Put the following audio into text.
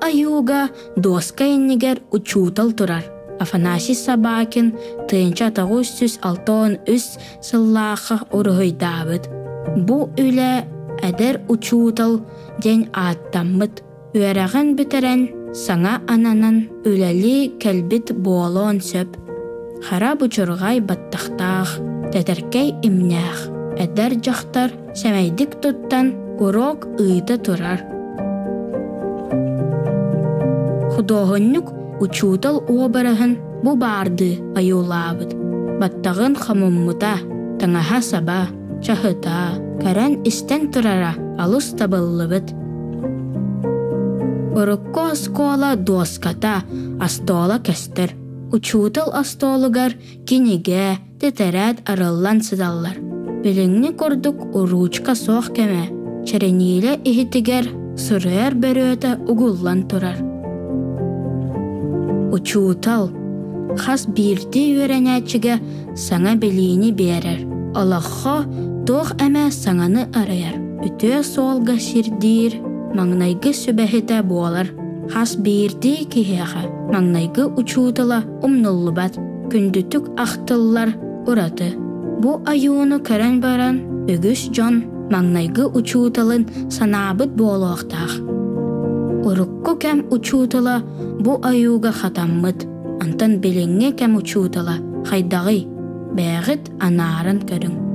аюга доска иннигер учутал турар. Афанасий Собакин тыынча тағыз сүз алтон үс сыллаақы урғойдабыд. Бу үлі әдер учутал ден аттаммыд. Үйәрәғын бітерен саңа ананан үләли кәлбіт болуын сөп. Хара бұчырғай баттақтақ, тәтіркей имнәқ. Әдер жақтар сәмәйдік тұттан урок ұйды тұрар. Худоғыннық учутал обарығын бұ барды аюлабыд. Баттағын қамыммыта, таңаға саба, чахыта, кәрән істен тұрара алыс табылыбыд. Урукко скола доската астола кәстір. Учутал астолыгар кинеге тетәрәт арыллан сыдаллар. Біліңні көрдік уручка соқ кәмә. Чәренейлі ихитігер сұрыр бәрөті угуллан тұрар. Учутал қас бірді өрәнәтчіге саңа білейні берер. Алаққа тоқ әмә саңаны арайар. Үтө солға ширдир, маңнайғы сөбәхеті болар. Хас бірді кехеға, маңнайғы учутала умнуллыбат, күндүтік ақтыллар ұраты. Бу аюыны көрін баран, өгіс жон, маңнайғы учуталын санабыт болу ақтақ. Урукку кәм учутала бу аюға хатаммыт, антан біліңе кәм учутала, хайдағый, бәғіт анарын көрің.